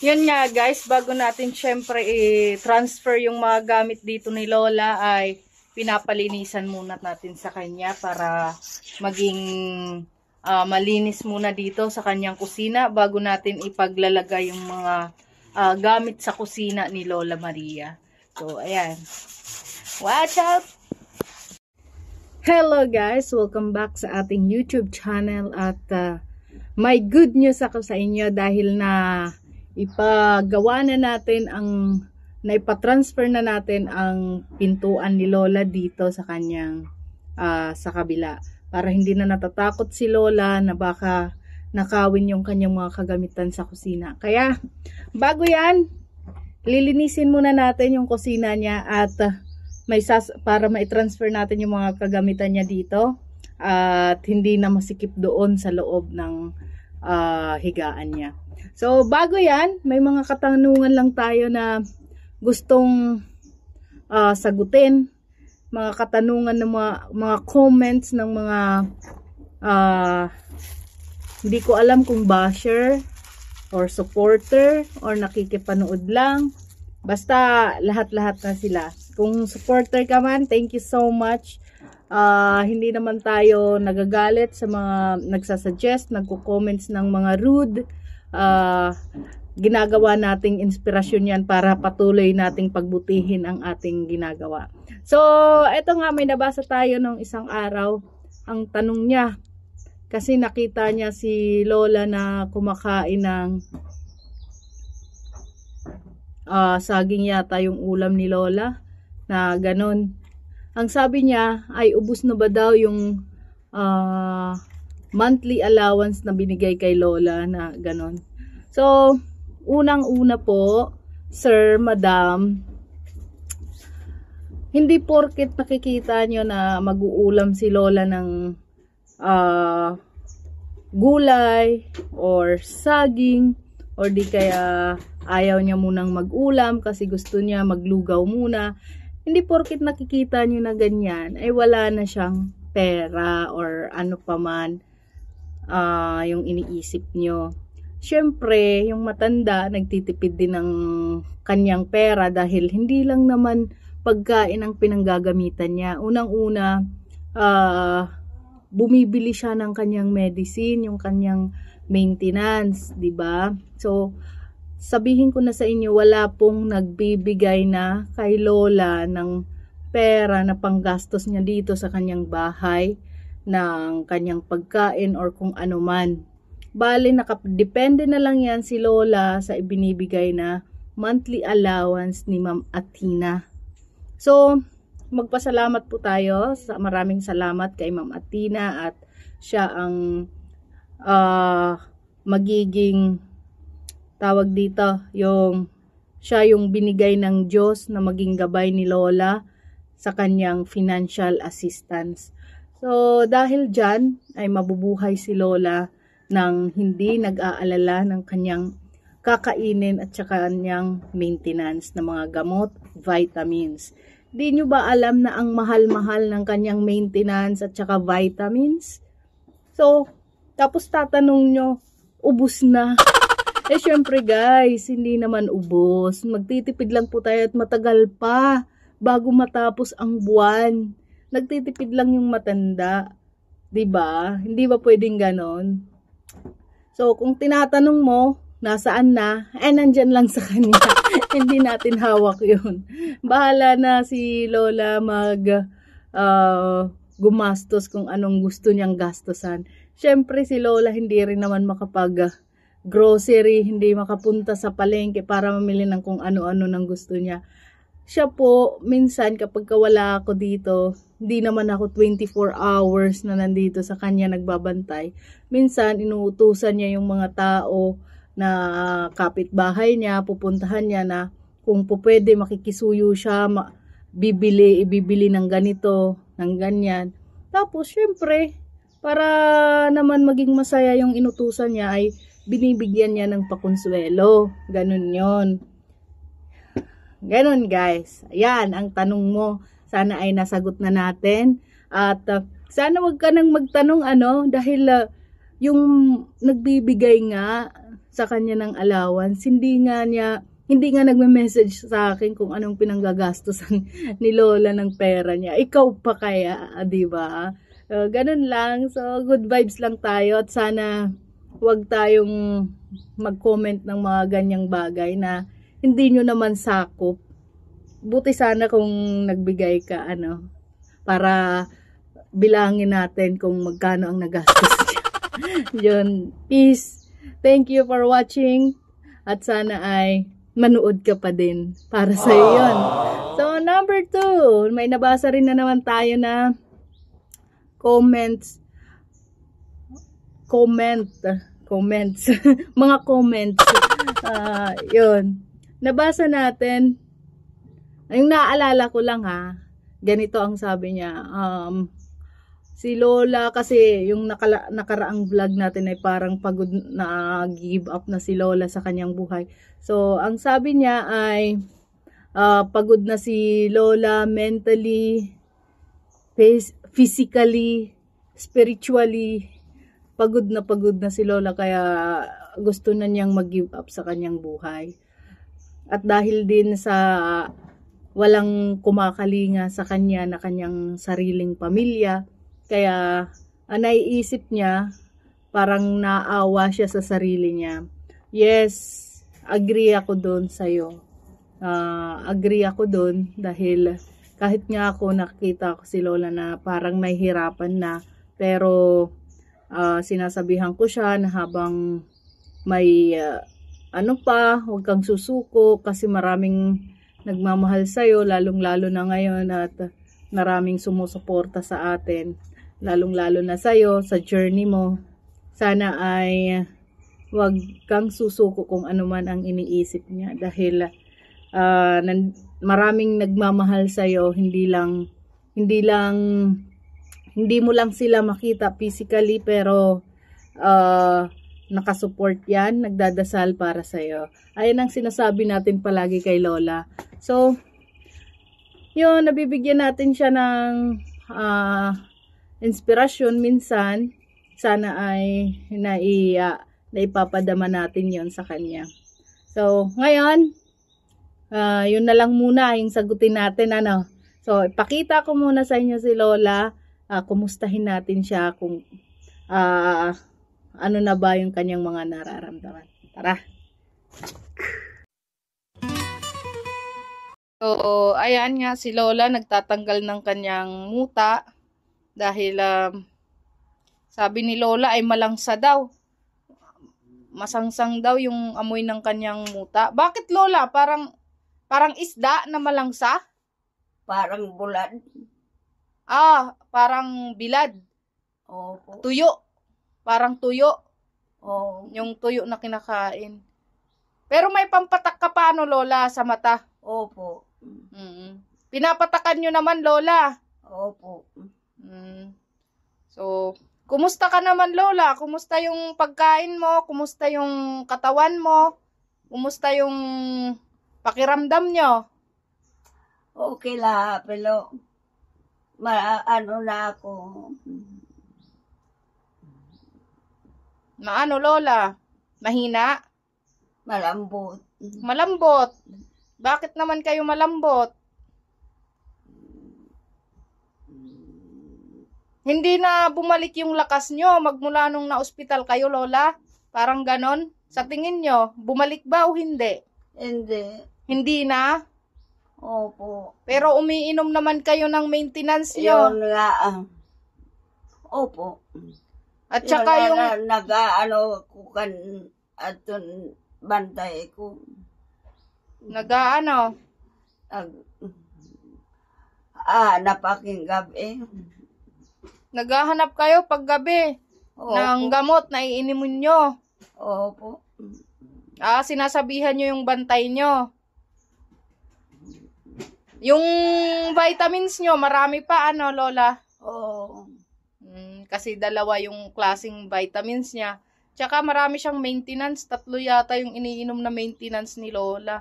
Yun nga guys, bago natin syempre i-transfer yung mga gamit dito ni Lola ay pinapalinisan muna natin sa kanya para maging malinis muna dito sa kanyang kusina bago natin ipaglalagay yung mga gamit sa kusina ni Lola Maria. So, ayan. Watch out! Hello guys! Welcome back sa ating YouTube channel at may good news ako sa inyo dahil na ipagawa na natin naipatransfer na natin ang pintuan ni Lola dito sa kanyang sa kabila para hindi na natatakot si Lola na baka nakawin yung kanyang mga kagamitan sa kusina. Kaya bago yan, lilinisin muna natin yung kusina niya at para mai-transfer natin yung mga kagamitan niya dito at hindi na masikip doon sa loob ng higaan niya. So bago yan, may mga katanungan lang tayo na gustong sagutin, mga katanungan ng mga comments ng mga hindi ko alam kung basher or supporter or nakikipanood lang, basta lahat-lahat na sila. Kung supporter ka man, thank you so much. Hindi naman tayo nagagalit sa mga nagsasuggest, nagko-comments ng mga rude. Ginagawa nating inspirasyon yan para patuloy nating pagbutihin ang ating ginagawa. So, eto nga, may nabasa tayo nung isang araw. Ang tanong niya, kasi nakita niya si Lola na kumakain ng saging yata yung ulam ni Lola, na ganon. Ang sabi niya ay ubos na ba daw yung monthly allowance na binigay kay Lola na ganon. So, unang-una po, sir, madam, hindi porket nakikita nyo na mag-uulam si Lola ng gulay or saging or di kaya ayaw niya munang mag-ulam kasi gusto niya maglugaw muna. Hindi porket nakikita nyo na ganyan ay wala na siyang pera or ano pa man yung iniisip nyo. Siyempre, yung matanda nagtitipid din ng kanyang pera dahil hindi lang naman pagkain ang pinanggagamitan niya. Unang-una, bumibili siya ng kanyang medicine, yung kanyang maintenance, 'di ba? So, sabihin ko na sa inyo, wala pong nagbibigay na kay Lola ng pera na panggastos niya dito sa kanyang bahay, ng kanyang pagkain or kung ano man. Bale, nakadepende na lang yan si Lola sa ibinibigay na monthly allowance ni Ma'am Athena. So, magpasalamat po tayo. Maraming salamat kay Ma'am Athena at siya ang magiging tawag dito, siya yung binigay ng Diyos na maging gabay ni Lola sa kanyang financial assistance. So, dahil dyan ay mabubuhay si Lola nang hindi nag-aalala ng kanyang kakainin at saka kanyang maintenance ng mga gamot, vitamins. Di nyo ba alam na ang mahal-mahal ng kanyang maintenance at saka vitamins? So, tapos tatanong nyo, ubos na. Eh syempre guys, hindi naman ubos. Magtitipid lang po tayo at matagal pa bago matapos ang buwan. Nagtitipid lang yung matanda. 'Di ba? Hindi ba pwedeng ganon? So, kung tinatanong mo, nasaan na? Nandyan lang sa kanya. Hindi natin hawak yun. Bahala na si Lola gumastos kung anong gusto niyang gastosan. Siyempre, si Lola hindi rin naman grocery, hindi makapunta sa palengke para mamili ng kung ano-ano ng gusto niya. Siya po, minsan kapag wala ako dito, hindi naman ako 24 hours na nandito sa kanya nagbabantay. Minsan, inuutusan niya yung mga tao na kapitbahay niya, pupuntahan niya na kung pwede makikisuyo siya, ibibili ng ganito, ng ganyan. Tapos, syempre, para naman maging masaya yung inutusan niya ay binibigyan niya ng pakonsuelo. Ganun yon. Ganun guys. Ayan ang tanong mo. Sana ay nasagot na natin. At sana wag ka nang magtanong dahil yung nagbibigay nga sa kanya ng allowance. Hindi nga nagme-message sa akin kung anong pinanggagastusan ni Lola ng pera niya. Ikaw pa kaya, 'di ba? Ganun lang. So, good vibes lang tayo at sana wag tayong mag-comment ng mga ganyang bagay na hindi nyo naman sakop. Buti sana kung nagbigay ka, para bilangin natin kung magkano ang nagastos niya. Yun. Peace. Thank you for watching. At sana ay manood ka pa din para sa yun. So, number 2. May nabasa rin na naman tayo na comments. Mga comments. Yun. Nabasa natin. Yung naalala ko lang ganito ang sabi niya. Si Lola kasi yung nakaraang vlog natin ay parang pagod na, give up na si Lola sa kanyang buhay. So, ang sabi niya ay pagod na si Lola mentally, physically, spiritually. Pagod na si Lola kaya gusto na niyang mag-give up sa kanyang buhay. At dahil din sa walang kumakalinga sa kanya na kanyang sariling pamilya, kaya naiisip niya, parang naawa siya sa sarili niya. Yes, agree ako doon sa'yo. Agree ako doon dahil kahit nga ako nakita ko si Lola na parang nahihirapan na, pero sinasabihan ko siya na habang may huwag kang susuko kasi maraming nagmamahal sa'yo, lalong-lalo na ngayon at maraming sumusuporta sa atin, lalong-lalo na sa'yo, sa journey mo. Sana ay huwag kang susuko kung ano man ang iniisip niya dahil maraming nagmamahal sa'yo, hindi mo lang sila makita physically pero nakasupport yan, nagdadasal para sa'yo. Ayan ang sinasabi natin palagi kay Lola. So, yun, nabibigyan natin siya ng inspirasyon minsan. Sana ay naipapadama natin yon sa kanya. So, ngayon, yun na lang muna yung sagutin natin. So, ipakita ko muna sa inyo si Lola. Kumustahin natin siya kung ano na ba yung kanyang mga nararamdaman. Tara! So, ayan nga si Lola nagtatanggal ng kanyang muta dahil sabi ni Lola ay malangsa daw. Masangsang daw yung amoy ng kanyang muta. Bakit Lola? Parang isda na malangsa? Parang bulad. Parang bilad. Opo. Tuyo. Parang tuyo. Oo. Yung tuyo na kinakain. Pero may pampatak ka paano, Lola, sa mata? Opo. Pinapatakan nyo naman, Lola. Opo. So, kumusta ka naman, Lola? Kumusta yung pagkain mo? Kumusta yung katawan mo? Kumusta yung pakiramdam nyo? Okay la, pero ano na ako. Na ano, Lola? Mahina? Malambot. Malambot. Bakit naman kayo malambot? Hindi na bumalik yung lakas nyo magmula nung na-ospital kayo, Lola? Parang ganon? Sa tingin nyo, bumalik ba o hindi? Hindi. Hindi na? Opo. Pero umiinom naman kayo ng maintenance nyo. Yun nga. Opo. At saka yung... Nag-ano kukan at bantay ko. Nag-ano? Napaking gabi. Naghahanap kayo pag gabi ng gamot na iinimin nyo. Opo. Sinasabihan nyo yung bantay nyo. Yung vitamins nyo, marami pa, Lola? Oo. Kasi dalawa yung klaseng vitamins niya. Tsaka marami siyang maintenance. 3 yata yung iniinom na maintenance ni Lola.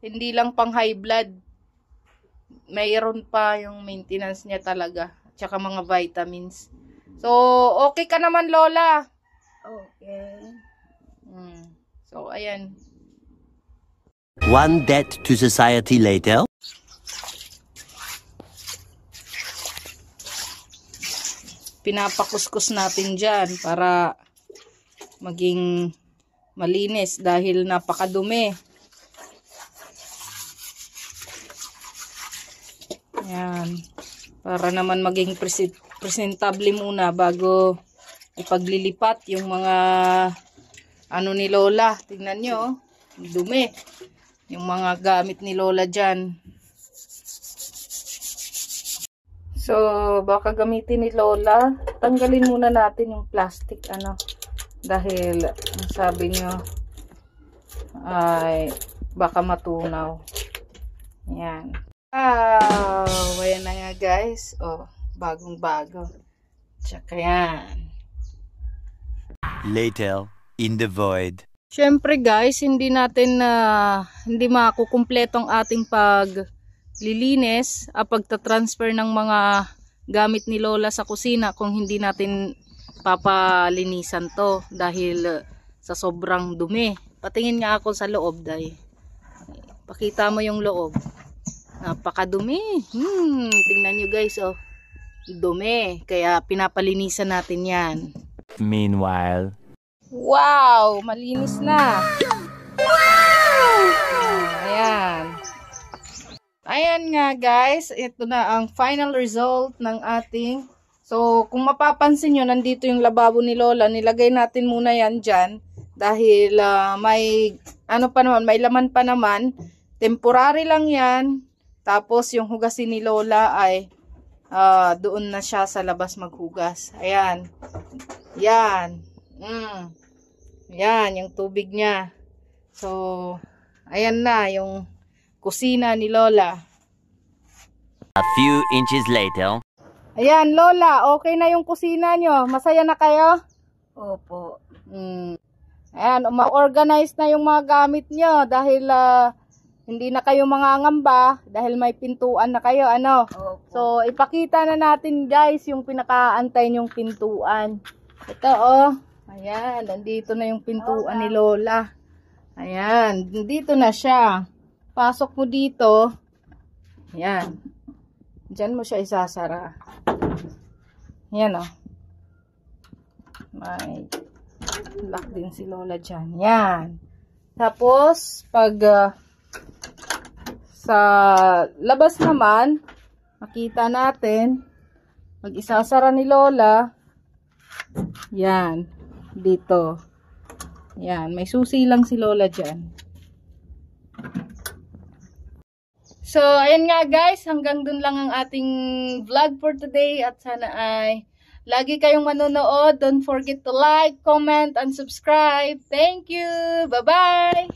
Hindi lang pang high blood. Mayroon pa yung maintenance niya talaga. Tsaka mga vitamins. So, okay ka naman, Lola? Okay. So, ayan. One debt to society later. Pinapakuskus natin dyan para maging malinis dahil napakadumi. Ayan. Para naman maging presentable muna bago ipaglilipat yung mga ano ni Lola. Tingnan nyo, dumi. Yung mga gamit ni Lola dyan. So, baka gamitin ni Lola. Tanggalin muna natin yung plastic, dahil, sabi nyo, ay, baka matunaw. Yan. Wow! Ayan na nga, guys. Oh, bagong-bago. Tsaka yan. Later, in the void. Siyempre, guys, hindi makukumpleto ang ating paglilinis, pagtatransfer ng mga gamit ni Lola sa kusina kung hindi natin papalinisan to dahil sa sobrang dumi. Patingin nga ako sa loob, day. Pakita mo yung loob. Napakadumi. Tingnan nyo, guys, oh. Dumi. Kaya pinapalinisan natin yan. Meanwhile. Wow! Malinis na. Wow! Ayan. Ayan nga, guys. Ito na ang final result ng ating. So, kung mapapansin nyo, nandito yung lababo ni Lola. Nilagay natin muna yan dyan. Dahil may, may laman pa naman. Temporary lang yan. Tapos, yung hugasin ni Lola ay doon na siya sa labas maghugas. Ayan. Yan. Yan, yung tubig niya. So, ayan na, yung kusina ni Lola. A few inches later. Ayan, Lola, okay na yung kusina nyo. Masaya na kayo? Opo. Ayan, ma-organize na yung mga gamit nyo dahil hindi na kayo mangangamba dahil may pintuan na kayo, Opo. So, ipakita na natin, guys, yung pinakaantay nyong pintuan. Ito, oh. Ayan, nandito na yung pintuan ni Lola. Ayan, nandito na siya. Pasok mo dito. Ayan. Diyan mo siya isasara. Ayan, oh. May lock din si Lola dyan. Ayan. Tapos, pag sa labas naman, makita natin, pag isasara ni Lola, yan, dito. Yan, may susi lang si Lola dyan. So, ayan nga, guys, hanggang dun lang ang ating vlog for today at sana ay lagi kayong manonood. Don't forget to like, comment, and subscribe. Thank you! Bye-bye!